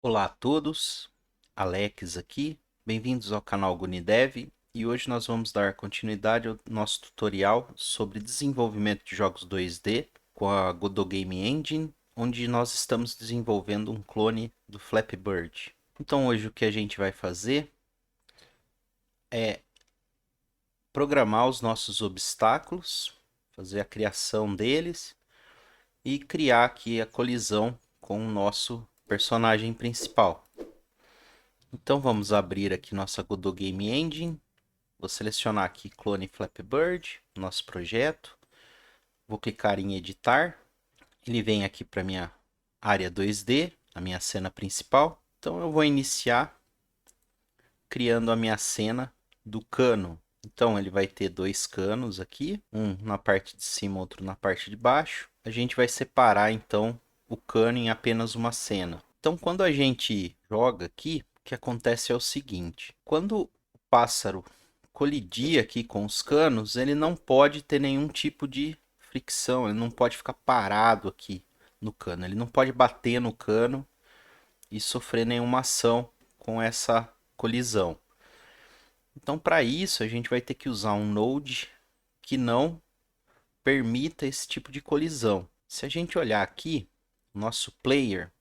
Olá a todos, Alex aqui, bem-vindos ao canal Gunidev e hoje nós vamos dar continuidade ao nosso tutorial sobre desenvolvimento de jogos 2D com a Godot Game Engine, onde nós estamos desenvolvendo um clone do Flappy Bird. Então hoje o que a gente vai fazer é programar os nossos obstáculos, fazer a criação deles e criar aqui a colisão com o nosso personagem principal. Então vamos abrir aqui nossa Godot Game Engine. Vou selecionar aqui Clone Flappy Bird, nosso projeto. Vou clicar em editar. Ele vem aqui para minha área 2D, a minha cena principal. Então eu vou iniciar criando a minha cena do cano. Então ele vai ter dois canos aqui, um na parte de cima, outro na parte de baixo. A gente vai separar então o cano em apenas uma cena. Então quando a gente joga aqui, o que acontece é o seguinte: quando o pássaro colidir aqui com os canos, ele não pode ter nenhum tipo de fricção, ele não pode ficar parado aqui no cano, ele não pode bater no cano e sofrer nenhuma ação com essa colisão. Então, para isso, a gente vai ter que usar um Node que não permita esse tipo de colisão. Se a gente olhar aqui, o nosso player,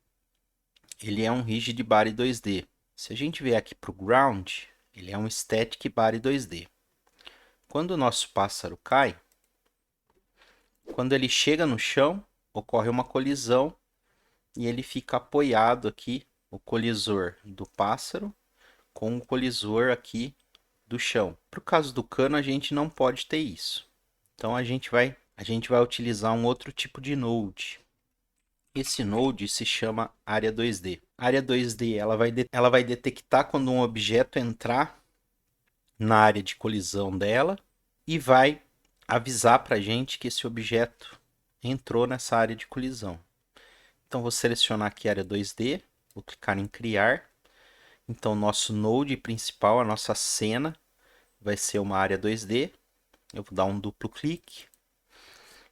ele é um Rigid Body 2D. Se a gente vier aqui para o Ground, ele é um Static Body 2D. Quando o nosso pássaro cai, quando ele chega no chão, ocorre uma colisão e ele fica apoiado aqui, o colisor do pássaro com o colisor aqui do chão. Para o caso do cano, a gente não pode ter isso. Então a gente vai utilizar um outro tipo de node. Esse node se chama área 2D. A área 2D ela vai detectar quando um objeto entrar na área de colisão dela e vai avisar para a gente que esse objeto entrou nessa área de colisão. Então vou selecionar aqui a área 2D, vou clicar em criar. Então nosso node principal, a nossa cena, vai ser uma área 2D. Eu vou dar um duplo clique.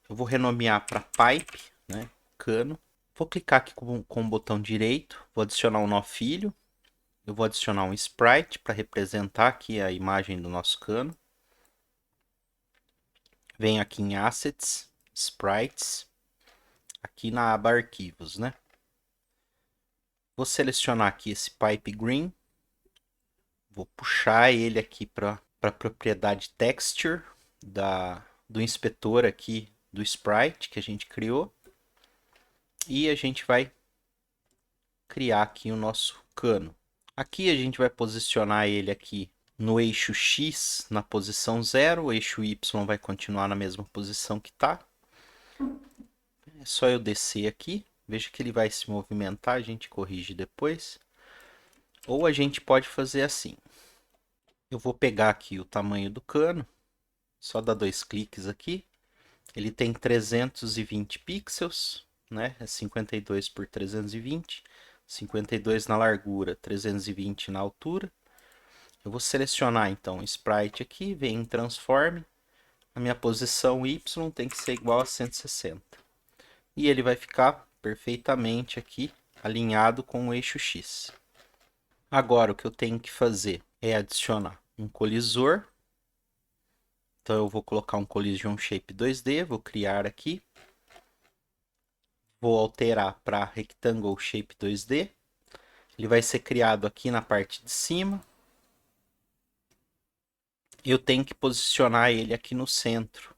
Eu vou renomear para pipe, né, cano. Vou clicar aqui com o botão direito, vou adicionar um nó filho. Eu vou adicionar um sprite para representar aqui a imagem do nosso cano. Venho aqui em Assets, Sprites, aqui na aba Arquivos, né? Vou selecionar aqui esse pipe green. Vou puxar ele aqui para a propriedade texture do inspetor aqui do sprite que a gente criou. E a gente vai criar aqui o nosso cano. Aqui a gente vai posicionar ele aqui no eixo X na posição 0, o eixo Y vai continuar na mesma posição que está. É só eu descer aqui, veja que ele vai se movimentar, a gente corrige depois. Ou a gente pode fazer assim. Eu vou pegar aqui o tamanho do cano, só dar dois cliques aqui. Ele tem 320 pixels, né? É 52 por 320, 52 na largura, 320 na altura. Eu vou selecionar então o sprite aqui, vem em transform. A minha posição Y tem que ser igual a 160. E ele vai ficar perfeitamente aqui alinhado com o eixo X. Agora o que eu tenho que fazer é adicionar um colisor. Então eu vou colocar um Collision Shape 2D, vou criar aqui. Vou alterar para Rectangle Shape 2D. Ele vai ser criado aqui na parte de cima. Eu tenho que posicionar ele aqui no centro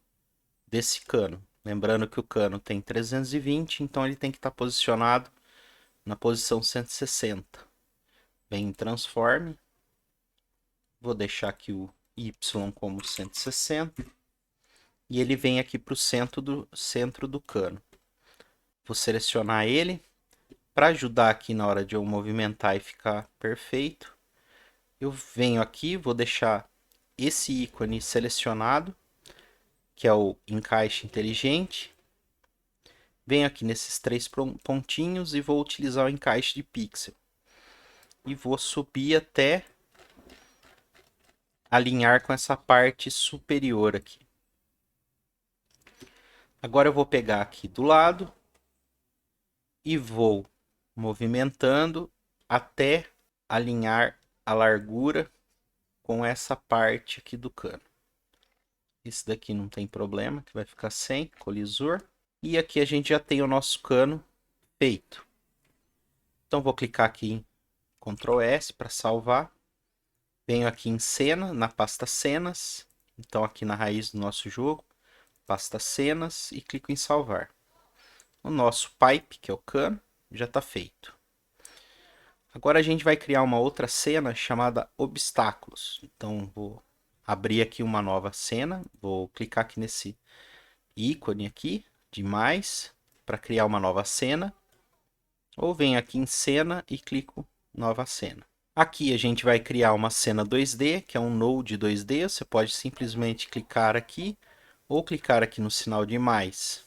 desse cano. Lembrando que o cano tem 320, então ele tem que estar posicionado na posição 160. Vem em Transform. Vou deixar aqui o Y como 160. E ele vem aqui para o centro do cano. Vou selecionar ele. Para ajudar aqui na hora de eu movimentar e ficar perfeito, eu venho aqui, vou deixar esse ícone selecionado, que é o encaixe inteligente. Venho aqui nesses três pontinhos e vou utilizar o encaixe de pixel. E vou subir até alinhar com essa parte superior aqui. Agora eu vou pegar aqui do lado e vou movimentando até alinhar a largura com essa parte aqui do cano. Esse daqui não tem problema, que vai ficar sem colisor. E aqui a gente já tem o nosso cano feito. Então vou clicar aqui em Ctrl S para salvar. Venho aqui em cena, na pasta cenas. Então aqui na raiz do nosso jogo, pasta cenas e clico em salvar. O nosso pipe, que é o cano, já está feito. Agora a gente vai criar uma outra cena chamada obstáculos. Então vou abrir aqui uma nova cena, vou clicar aqui nesse ícone aqui de mais para criar uma nova cena. Ou venho aqui em cena e clico nova cena. Aqui a gente vai criar uma cena 2D, que é um Node 2D. Você pode simplesmente clicar aqui ou clicar aqui no sinal de mais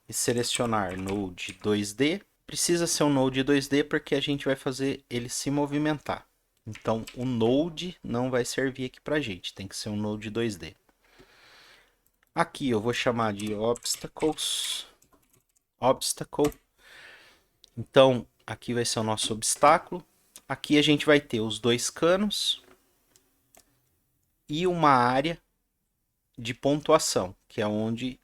e selecionar Node 2D. Precisa ser um Node 2D porque a gente vai fazer ele se movimentar. Então o Node não vai servir aqui para a gente, tem que ser um Node 2D. Aqui eu vou chamar de Obstacles. Obstacle. Então aqui vai ser o nosso obstáculo. Aqui a gente vai ter os dois canos e uma área de pontuação, que é onde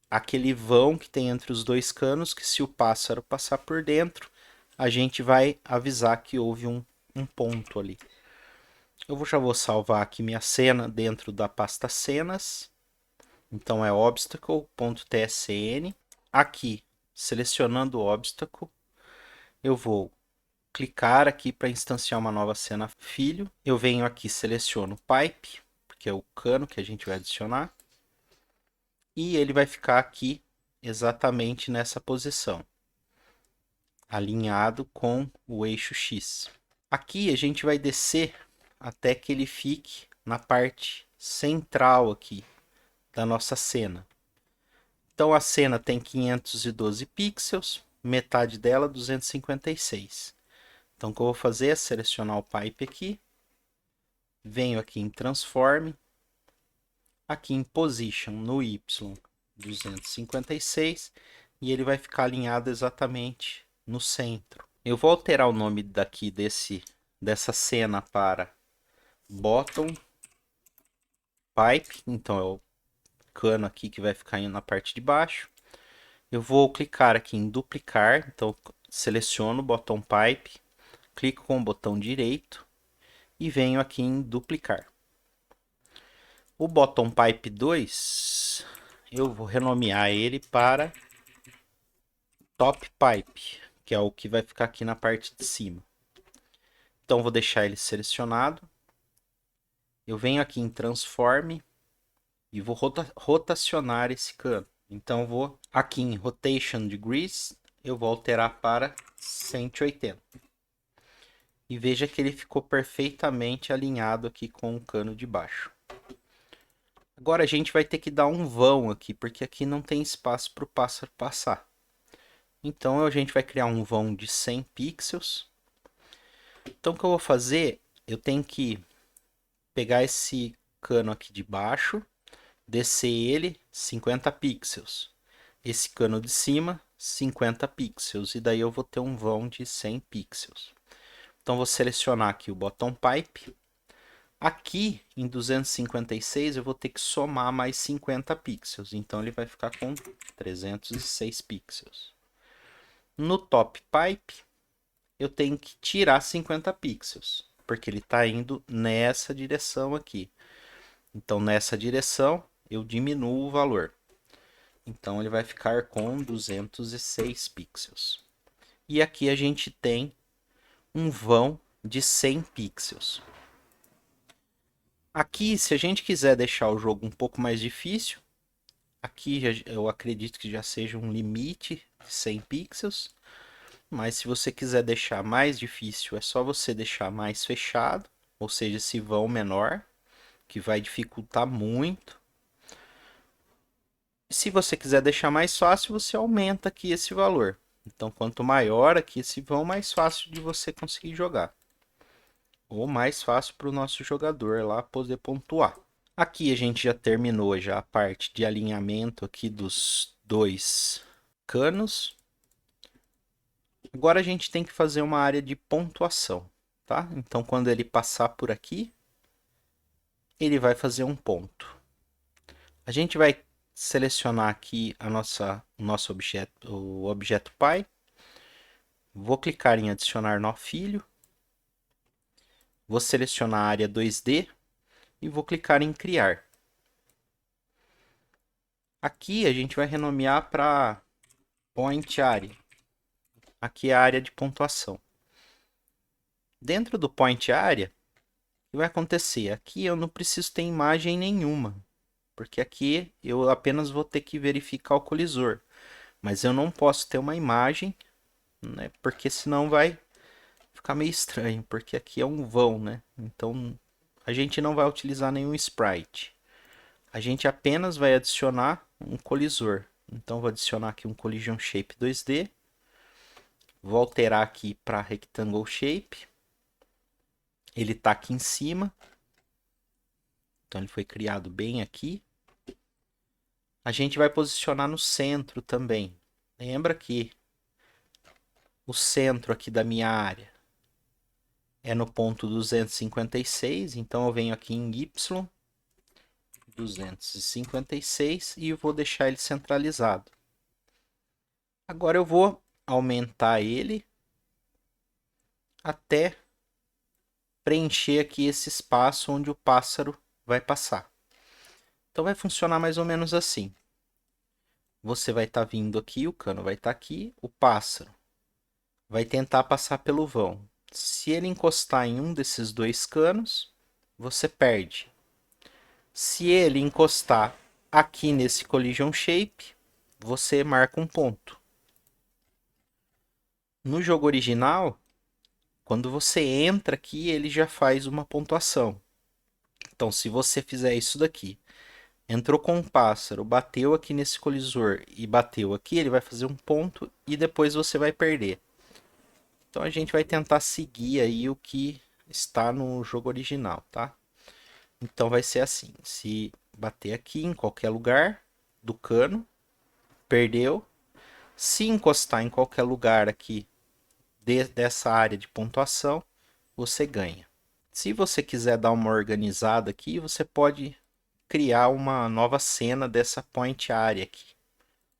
aquele vão que tem entre os dois canos, que se o pássaro passar por dentro, a gente vai avisar que houve um ponto ali. Eu já vou salvar aqui minha cena dentro da pasta cenas. Então é obstacle.tsn. Aqui, selecionando o obstacle, eu vou clicar aqui para instanciar uma nova cena filho. Eu venho aqui, seleciono pipe, que é o cano que a gente vai adicionar. E ele vai ficar aqui exatamente nessa posição, alinhado com o eixo X. Aqui a gente vai descer até que ele fique na parte central aqui da nossa cena. Então a cena tem 512 pixels, metade dela 256. Então o que eu vou fazer é selecionar o pipe aqui, venho aqui em Transform, aqui em Position no Y 256 e ele vai ficar alinhado exatamente no centro. Eu vou alterar o nome daqui dessa cena para Bottom Pipe, então é o cano aqui que vai ficar indo na parte de baixo. Eu vou clicar aqui em duplicar, então seleciono o botão pipe, clico com o botão direito e venho aqui em duplicar. O bottom pipe 2, eu vou renomear ele para top pipe, que é o que vai ficar aqui na parte de cima. Então vou deixar ele selecionado. Eu venho aqui em transform e vou rotacionar esse cano. Então vou aqui em Rotation Degrees, eu vou alterar para 180. E veja que ele ficou perfeitamente alinhado aqui com o cano de baixo. Agora a gente vai ter que dar um vão aqui, porque aqui não tem espaço para o pássaro passar. Então a gente vai criar um vão de 100 pixels. Então o que eu vou fazer, eu tenho que pegar esse cano aqui de baixo, descer ele 50 pixels. Esse cano de cima, 50 pixels. E daí eu vou ter um vão de 100 pixels. Então vou selecionar aqui o bottom pipe. Aqui em 256 eu vou ter que somar mais 50 pixels. Então ele vai ficar com 306 pixels. No top pipe eu tenho que tirar 50 pixels, porque ele está indo nessa direção aqui. Então nessa direção eu diminuo o valor. Então ele vai ficar com 206 pixels. E aqui a gente tem um vão de 100 pixels. Aqui, se a gente quiser deixar o jogo um pouco mais difícil, aqui eu acredito que já seja um limite de 100 pixels. Mas se você quiser deixar mais difícil, é só você deixar mais fechado, ou seja, esse vão menor, que vai dificultar muito. Se você quiser deixar mais fácil, você aumenta aqui esse valor. Então, quanto maior aqui esse vão, mais fácil de você conseguir jogar. Ou mais fácil para o nosso jogador lá poder pontuar. Aqui a gente já terminou já a parte de alinhamento aqui dos dois canos. Agora a gente tem que fazer uma área de pontuação, tá? Então, quando ele passar por aqui, ele vai fazer um ponto. A gente vai selecionar aqui o nosso objeto, o objeto pai. Vou clicar em adicionar nó filho. Vou selecionar a área 2D e vou clicar em criar. Aqui a gente vai renomear para point area. Aqui é a área de pontuação. Dentro do point area, o que vai acontecer? Aqui eu não preciso ter imagem nenhuma, porque aqui eu apenas vou ter que verificar o colisor. Mas eu não posso ter uma imagem, né? Porque senão vai ficar meio estranho, porque aqui é um vão, né? Então a gente não vai utilizar nenhum sprite. A gente apenas vai adicionar um colisor. Então vou adicionar aqui um collision shape 2D. Vou alterar aqui para rectangle shape. Ele está aqui em cima. Então ele foi criado bem aqui. A gente vai posicionar no centro também. Lembra que o centro aqui da minha área é no ponto 256. Então eu venho aqui em Y 256 e vou deixar ele centralizado. Agora eu vou aumentar ele até preencher aqui esse espaço onde o pássaro vai passar. Então vai funcionar mais ou menos assim. Você vai estar vindo aqui, o cano vai estar aqui, o pássaro vai tentar passar pelo vão. Se ele encostar em um desses dois canos, você perde. Se ele encostar aqui nesse collision shape, você marca um ponto. No jogo original, quando você entra aqui, ele já faz uma pontuação. Então, se você fizer isso daqui, entrou com um pássaro, bateu aqui nesse colisor e bateu aqui, ele vai fazer um ponto e depois você vai perder. Então, a gente vai tentar seguir aí o que está no jogo original, tá? Então, vai ser assim, se bater aqui em qualquer lugar do cano, perdeu. Se encostar em qualquer lugar aqui dessa área de pontuação, você ganha. Se você quiser dar uma organizada aqui, você pode criar uma nova cena dessa point area aqui,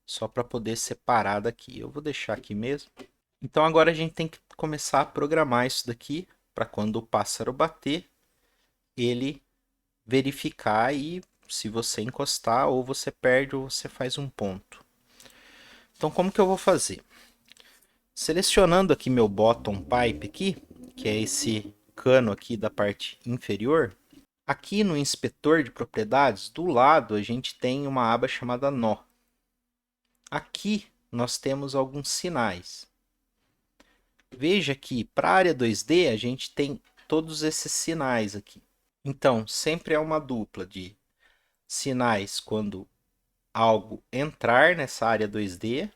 só para poder separar daqui. Eu vou deixar aqui mesmo. Então agora a gente tem que começar a programar isso daqui para quando o pássaro bater, ele verificar e se você encostar ou você perde ou você faz um ponto. Então como que eu vou fazer? Selecionando aqui meu bottom pipe aqui, que é esse cano aqui da parte inferior, aqui no inspetor de propriedades, do lado a gente tem uma aba chamada nó. Aqui nós temos alguns sinais. Veja que para a área 2D a gente tem todos esses sinais aqui. Então, sempre é uma dupla de sinais quando algo entrar nessa área 2D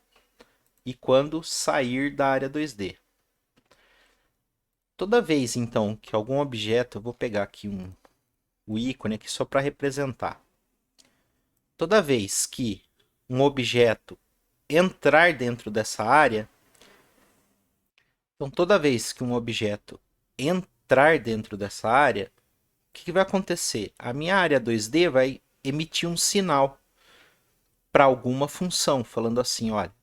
e quando sair da área 2D. Toda vez, então, que algum objeto, eu vou pegar aqui o ícone aqui só para representar. Toda vez que um objeto entrar dentro dessa área, então toda vez que um objeto entrar dentro dessa área, o que vai acontecer? A minha área 2D vai emitir um sinal para alguma função, falando assim, olha,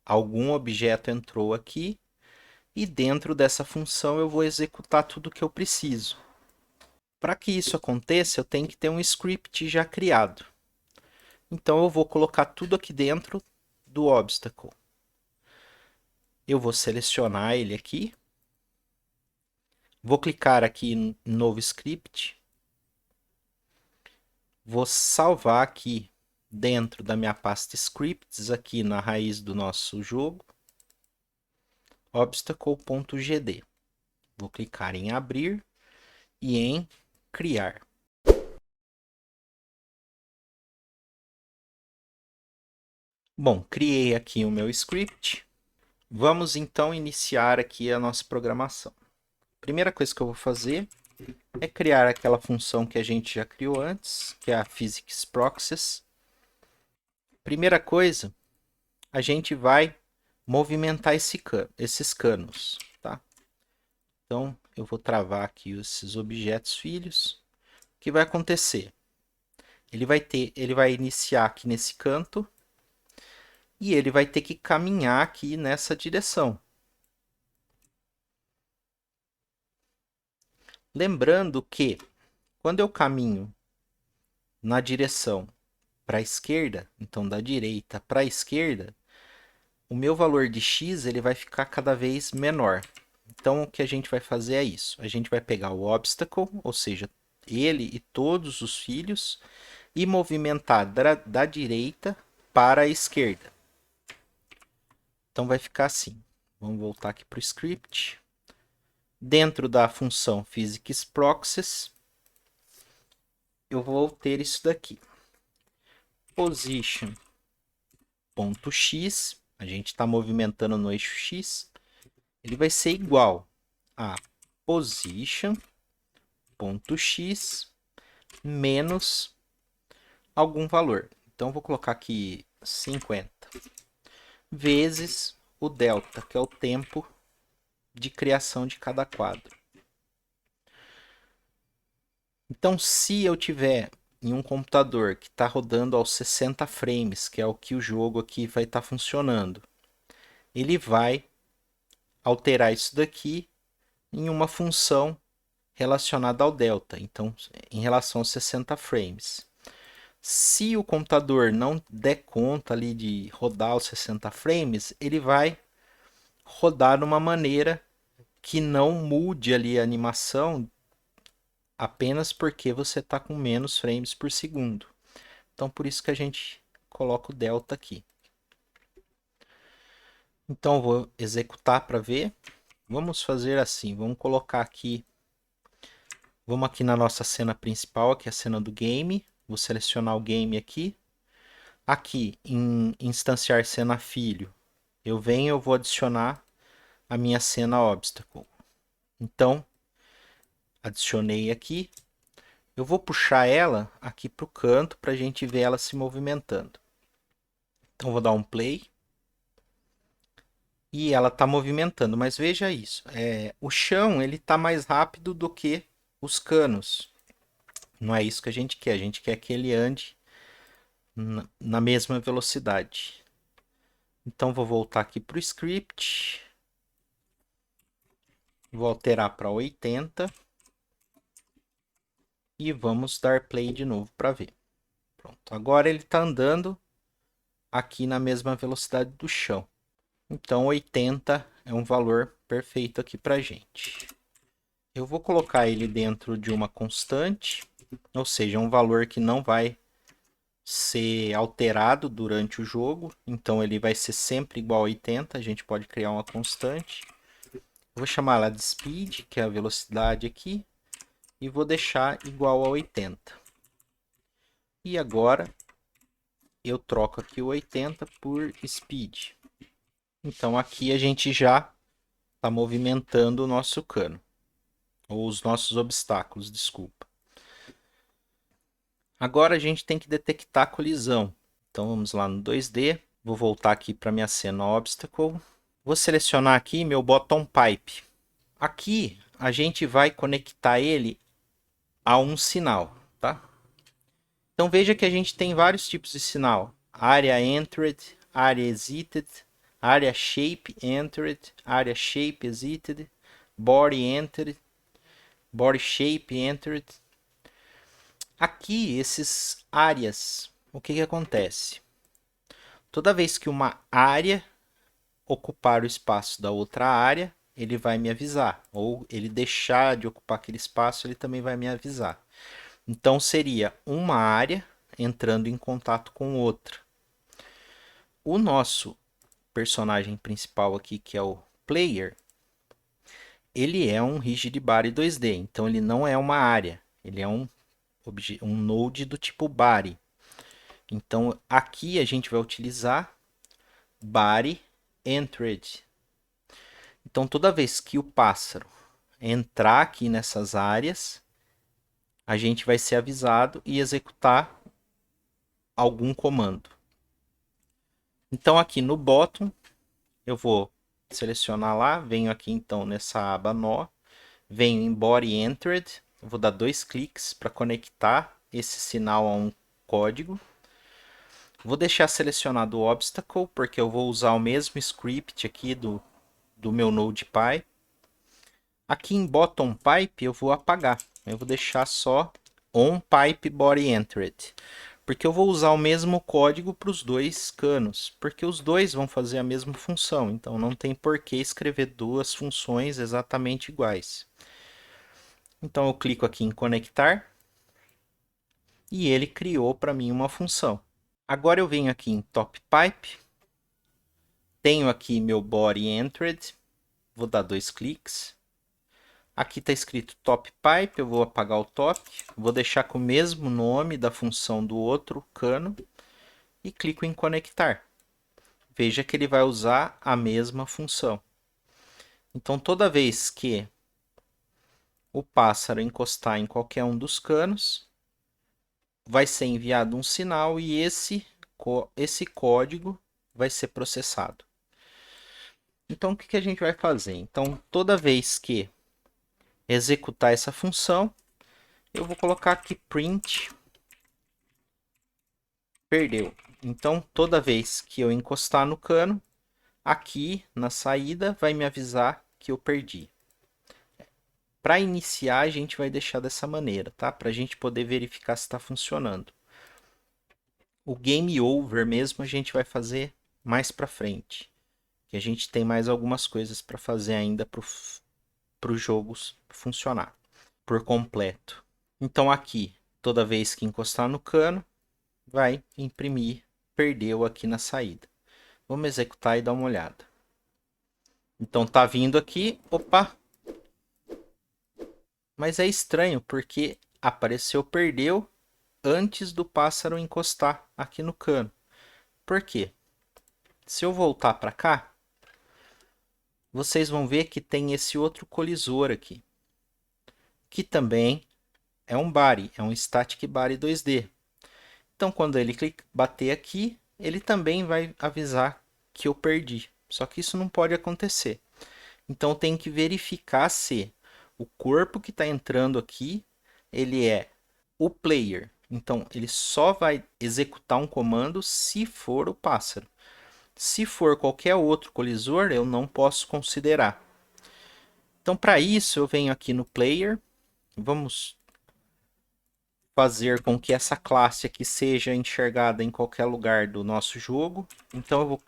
algum objeto entrou aqui e dentro dessa função eu vou executar tudo o que eu preciso. Para que isso aconteça, eu tenho que ter um script já criado. Então eu vou colocar tudo aqui dentro do obstacle. Eu vou selecionar ele aqui. Vou clicar aqui em novo script. Vou salvar aqui dentro da minha pasta scripts, aqui na raiz do nosso jogo, obstacle.gd. Vou clicar em abrir e em criar. Bom, criei aqui o meu script. Vamos então iniciar aqui a nossa programação. Primeira coisa que eu vou fazer é criar aquela função que a gente já criou antes, que é a physicsproxies. Primeira coisa, a gente vai movimentar esses canos, tá? Então, eu vou travar aqui esses objetos filhos. O que vai acontecer? Ele vai iniciar aqui nesse canto e ele vai ter que caminhar aqui nessa direção. Lembrando que quando eu caminho na direção para a esquerda, então da direita para a esquerda, o meu valor de x ele vai ficar cada vez menor. Então, o que a gente vai fazer é isso. A gente vai pegar o obstacle, ou seja, ele e todos os filhos, e movimentar da direita para a esquerda. Então, vai ficar assim. Vamos voltar aqui para o script. Dentro da função physicsproxies, eu vou ter isso daqui. Position.x, a gente está movimentando no eixo x, ele vai ser igual a position.x menos algum valor. Então, vou colocar aqui 50 vezes o delta, que é o tempo de criação de cada quadro. Então, se eu tiver em um computador que está rodando aos 60 frames, que é o que o jogo aqui vai estar funcionando, ele vai alterar isso daqui em uma função relacionada ao delta, então em relação aos 60 frames. Se o computador não der conta ali de rodar os 60 frames, ele vai rodar de uma maneira que não mude ali a animação apenas porque você está com menos frames por segundo. Então por isso que a gente coloca o delta aqui. Então vou executar para ver. Vamos fazer assim, vamos colocar aqui, vamos aqui na nossa cena principal, que é a cena do game. Vou selecionar o game aqui. Aqui em instanciar cena filho, eu vou adicionar a minha cena obstacle. Então, adicionei aqui. Eu vou puxar ela aqui para o canto para a gente ver ela se movimentando. Então, vou dar um play. E ela está movimentando, mas veja isso. O chão ele está mais rápido do que os canos. Não é isso que a gente quer que ele ande na mesma velocidade. Então, vou voltar aqui para o script. Vou alterar para 80. E vamos dar play de novo para ver. Pronto, agora ele está andando aqui na mesma velocidade do chão. Então 80 é um valor perfeito aqui para a gente. Eu vou colocar ele dentro de uma constante, ou seja, um valor que não vai ser alterado durante o jogo. Então ele vai ser sempre igual a 80, a gente pode criar uma constante. Eu vou chamar ela de speed, que é a velocidade aqui, e vou deixar igual a 80. E agora eu troco aqui o 80 por speed. Então aqui a gente já está movimentando o nosso cano, ou os nossos obstáculos, desculpa. Agora a gente tem que detectar a colisão. Então vamos lá no 2D, vou voltar aqui para minha cena obstacle. Vou selecionar aqui meu bottom pipe. Aqui a gente vai conectar ele a um sinal, tá? Então veja que a gente tem vários tipos de sinal. Area entered, area exited, area shape entered, area shape exited, body entered, body shape entered. Aqui, esses áreas, o que acontece? Toda vez que uma área ocupar o espaço da outra área, ele vai me avisar. Ou ele deixar de ocupar aquele espaço, ele também vai me avisar. Então, seria uma área entrando em contato com outra. O nosso personagem principal aqui, que é o player, ele é um rigid body 2D, então ele não é uma área, ele é um node do tipo body. Então aqui a gente vai utilizar body entered. Então toda vez que o pássaro entrar aqui nessas áreas, a gente vai ser avisado e executar algum comando. Então aqui no bottom Eu vou selecionar lá, venho aqui então nessa aba nó, venho em Body Entered, eu vou dar 2 cliques para conectar esse sinal a um código. Vou deixar selecionado o Obstacle, porque eu vou usar o mesmo script aqui do meu NodePy. Aqui em Bottom Pipe eu vou apagar, eu vou deixar só OnPipe Body Entered. Porque eu vou usar o mesmo código para os dois canos, porque os dois vão fazer a mesma função, então não tem por que escrever duas funções exatamente iguais. Então eu clico aqui em conectar e ele criou para mim uma função. Agora eu venho aqui em Top Pipe, tenho aqui meu Body Entered, vou dar 2 cliques. Aqui está escrito Top Pipe, eu vou apagar o top, vou deixar com o mesmo nome da função do outro cano e clico em conectar. Veja que ele vai usar a mesma função. Então, toda vez que o pássaro encostar em qualquer um dos canos, vai ser enviado um sinal e esse código vai ser processado. Então, o que a gente vai fazer? Então, toda vez que executar essa função, eu vou colocar aqui print perdeu. Então, toda vez que eu encostar no cano, aqui na saída vai me avisar que eu perdi. Para iniciar, a gente vai deixar dessa maneira, tá? Para a gente poder verificar se está funcionando. O game over mesmo a gente vai fazer mais para frente. Que a gente tem mais algumas coisas para fazer ainda para os jogos funcionar por completo. Então aqui, toda vez que encostar no cano, vai imprimir perdeu aqui na saída. Vamos executar e dar uma olhada. Então tá vindo aqui, opa! Mas é estranho porque apareceu perdeu antes do pássaro encostar aqui no cano. Por quê? Se eu voltar para cá, vocês vão ver que tem esse outro colisor aqui, que também é um body, é um static body 2D. Então, quando ele bater aqui, ele também vai avisar que eu perdi. Só que isso não pode acontecer. Então, tem que verificar se o corpo que está entrando aqui, ele é o player. Então, ele só vai executar um comando se for o pássaro. Se for qualquer outro colisor, eu não posso considerar. Então, para isso, eu venho aqui no player. Vamos fazer com que essa classe aqui seja enxergada em qualquer lugar do nosso jogo. Então, eu vou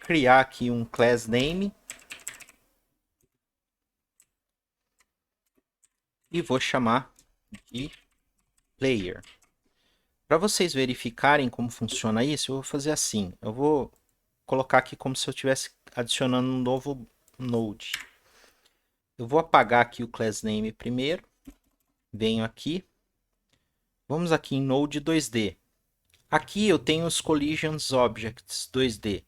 criar aqui um class name. E vou chamar de player. Para vocês verificarem como funciona isso, eu vou fazer assim. Eu vou colocar aqui como se eu estivesse adicionando um novo node. Eu vou apagar aqui o class name primeiro. Venho aqui. Vamos aqui em Node 2D. Aqui eu tenho os Collisions Objects 2D.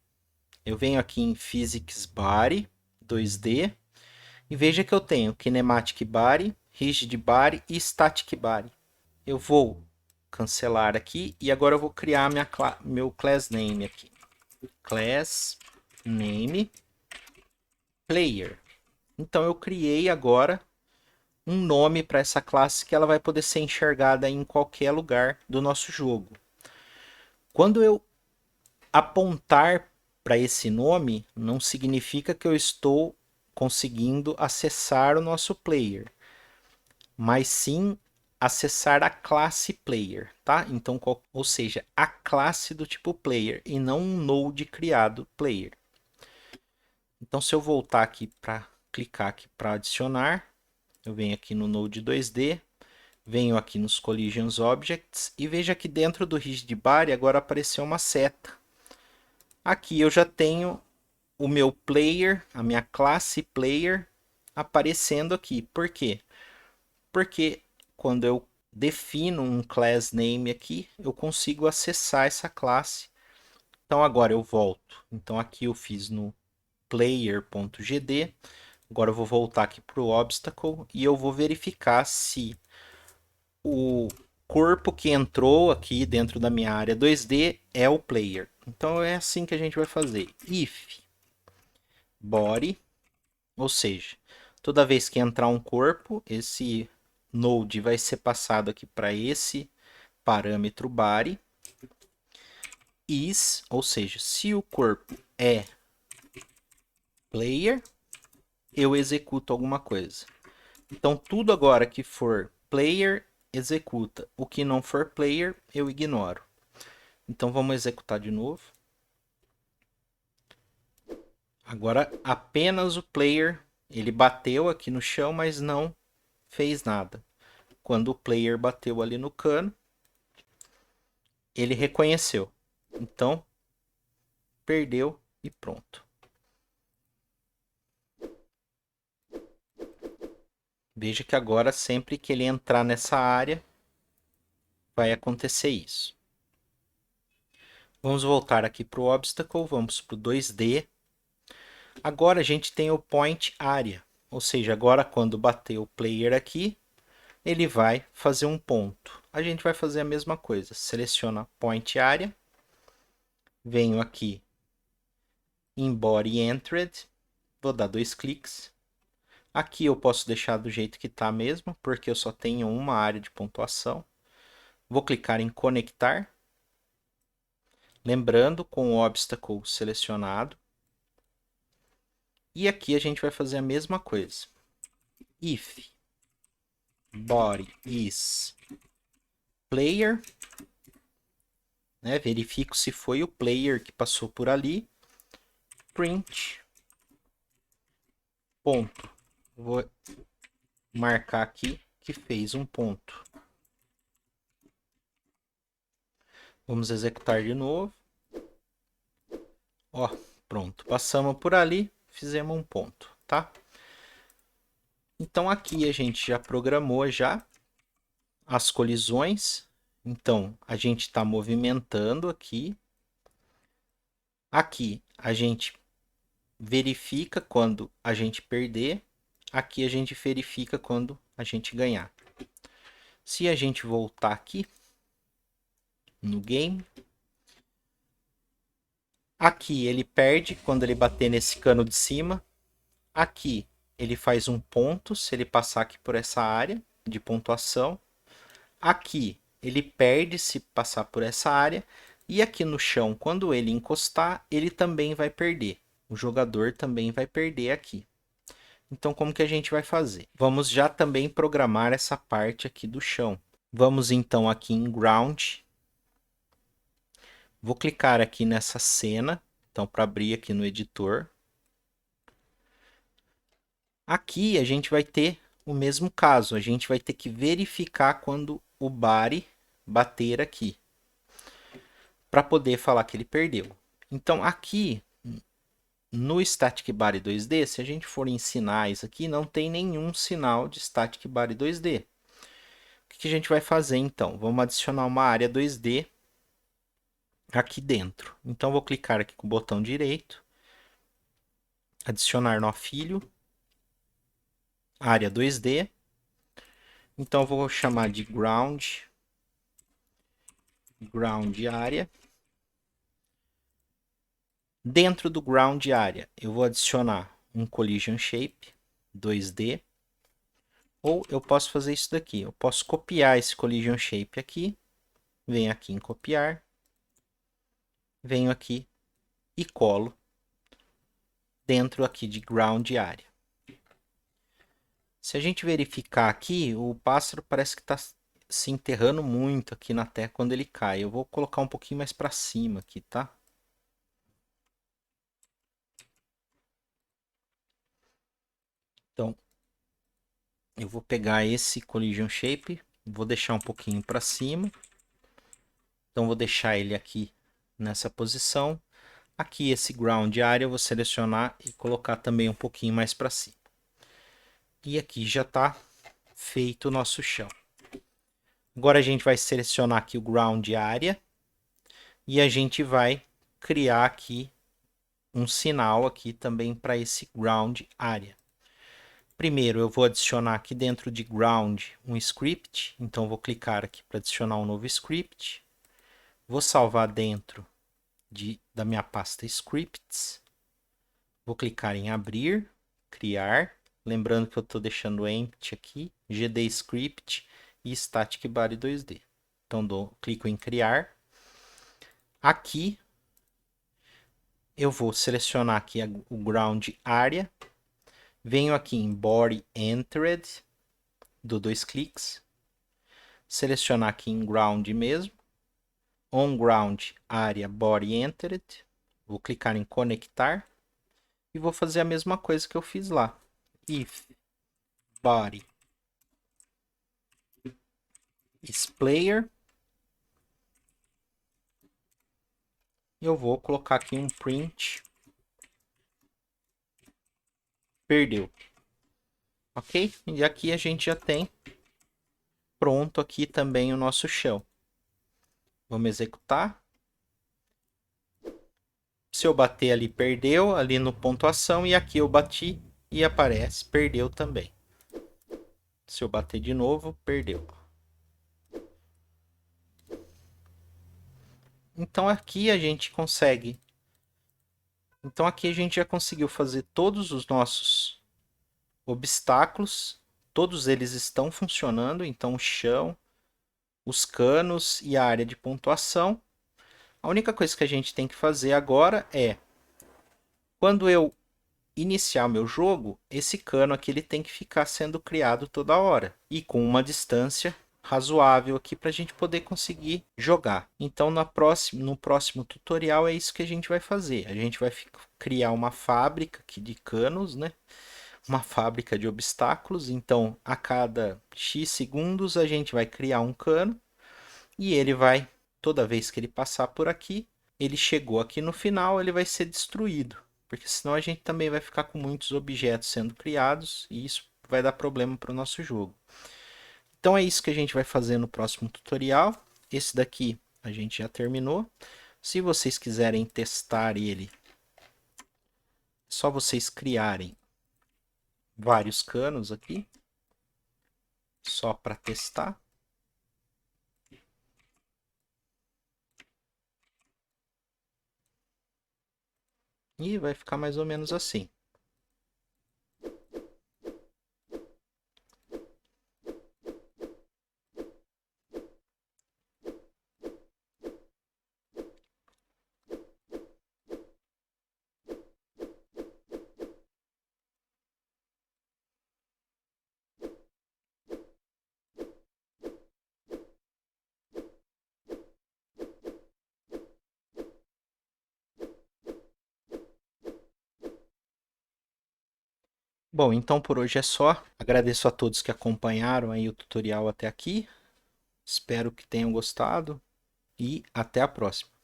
Eu venho aqui em Physics Body 2D. E veja que eu tenho Kinematic Body, Rigid Body e Static Body. Eu vou cancelar aqui e agora eu vou criar meu class name aqui. Class name player. Então eu criei agora um nome para essa classe que ela vai poder ser enxergada em qualquer lugar do nosso jogo. Quando eu apontar para esse nome, não significa que eu estou conseguindo acessar o nosso player, mas sim acessar a classe player, tá? Então, ou seja, a classe do tipo player e não um node criado player. Então, se eu voltar aqui para clicar aqui para adicionar, eu venho aqui no Node 2D, venho aqui nos Collisions Objects e veja que dentro do Rigid Body agora apareceu uma seta. Aqui eu já tenho o meu player, a minha classe player aparecendo aqui. Por quê? Porque quando eu defino um class name aqui, eu consigo acessar essa classe. Então agora eu volto. Então aqui eu fiz no player.gd. Agora eu vou voltar aqui para o obstacle e eu vou verificar se o corpo que entrou aqui dentro da minha área 2D é o player. Então é assim que a gente vai fazer. If body, ou seja, toda vez que entrar um corpo, esse node vai ser passado aqui para esse parâmetro body. Is, ou seja, se o corpo é player, eu executo alguma coisa. Então, tudo agora que for player, executa. O que não for player, eu ignoro. Então, vamos executar de novo. Agora, apenas o player, ele bateu aqui no chão, mas não fez nada. Quando o player bateu ali no cano, ele reconheceu. Então, perdeu e pronto. Veja que agora, sempre que ele entrar nessa área, vai acontecer isso. Vamos voltar aqui para o obstacle, vamos para o 2D. Agora a gente tem o point area, ou seja, agora quando bater o player aqui, ele vai fazer um ponto. A gente vai fazer a mesma coisa, seleciona point area, venho aqui em body entered, vou dar 2 cliques. Aqui eu posso deixar do jeito que está mesmo, porque eu só tenho uma área de pontuação. Vou clicar em conectar, lembrando com o obstacle selecionado. E aqui a gente vai fazer a mesma coisa. If body is player, né? Verifico se foi o player que passou por ali. Print ponto. Vou marcar aqui que fez um ponto. Vamos executar de novo. Ó, pronto. Passamos por ali, fizemos um ponto, tá? Então aqui a gente já programou já as colisões. Então a gente está movimentando aqui. Aqui a gente verifica quando a gente perder. Aqui a gente verifica quando a gente ganhar. Se a gente voltar aqui no game, aqui ele perde quando ele bater nesse cano de cima. Aqui ele faz um ponto se ele passar aqui por essa área de pontuação. Aqui ele perde se passar por essa área. E aqui no chão, quando ele encostar, ele também vai perder. O jogador também vai perder aqui. Então, como que a gente vai fazer? Vamos já também programar essa parte aqui do chão. Vamos então aqui em Ground. Vou clicar aqui nessa cena. Então, para abrir aqui no editor. Aqui a gente vai ter o mesmo caso. A gente vai ter que verificar quando o body bater aqui. Para poder falar que ele perdeu. Então, aqui no Static Body 2D, se a gente for em sinais aqui, não tem nenhum sinal de Static Body 2D. O que a gente vai fazer então? Vamos adicionar uma área 2D aqui dentro. Então, vou clicar aqui com o botão direito, adicionar nó filho, área 2D. Então, eu vou chamar de ground area. Dentro do ground area, eu vou adicionar um collision shape 2D. Ou eu posso fazer isso daqui. Eu posso copiar esse collision shape aqui. Venho aqui em copiar. Venho aqui e colo dentro aqui de ground area. Se a gente verificar aqui, o pássaro parece que está se enterrando muito aqui na terra quando ele cai. Eu vou colocar um pouquinho mais para cima aqui, tá? Então, eu vou pegar esse collision shape, vou deixar um pouquinho para cima. Então, vou deixar ele aqui nessa posição. Aqui esse ground area eu vou selecionar e colocar também um pouquinho mais para cima. E aqui já está feito o nosso chão. Agora a gente vai selecionar aqui o ground area e a gente vai criar aqui um sinal aqui também para esse ground area. Primeiro eu vou adicionar aqui dentro de ground um script, então vou clicar aqui para adicionar um novo script. Vou salvar dentro da minha pasta scripts. Vou clicar em abrir, criar. Lembrando que eu estou deixando empty aqui, GD Script e Static Body 2D. Então clico em criar. Aqui eu vou selecionar aqui o ground area. Venho aqui em Body Entered, dou 2 cliques. Selecionar aqui em ground mesmo. On ground area Body Entered. Vou clicar em conectar. E vou fazer a mesma coisa que eu fiz lá. If body is player. Eu vou colocar aqui um print. Perdeu. Ok? E aqui a gente já tem pronto aqui também o nosso shell. Vamos executar. Se eu bater ali, perdeu, ali no pontuação, e aqui eu bati e aparece, perdeu também. Se eu bater de novo, perdeu. Então aqui a gente consegue. Então aqui a gente já conseguiu fazer todos os nossos obstáculos. Todos eles estão funcionando, então o chão, os canos e a área de pontuação. A única coisa que a gente tem que fazer agora é, quando eu iniciar meu jogo, esse cano aqui ele tem que ficar sendo criado toda hora e com uma distância razoável aqui para a gente poder conseguir jogar. Então no próximo tutorial é isso que a gente vai fazer. A gente vai criar uma fábrica aqui de canos, né? Uma fábrica de obstáculos. Então a cada X segundos a gente vai criar um cano e ele vai, toda vez que ele passar por aqui, ele chegou aqui no final, ele vai ser destruído. Porque senão a gente também vai ficar com muitos objetos sendo criados e isso vai dar problema para o nosso jogo. Então é isso que a gente vai fazer no próximo tutorial. Esse daqui a gente já terminou. Se vocês quiserem testar ele, é só vocês criarem vários canos aqui, só para testar. E vai ficar mais ou menos assim. Bom, então por hoje é só. Agradeço a todos que acompanharam aí o tutorial até aqui. Espero que tenham gostado e até a próxima.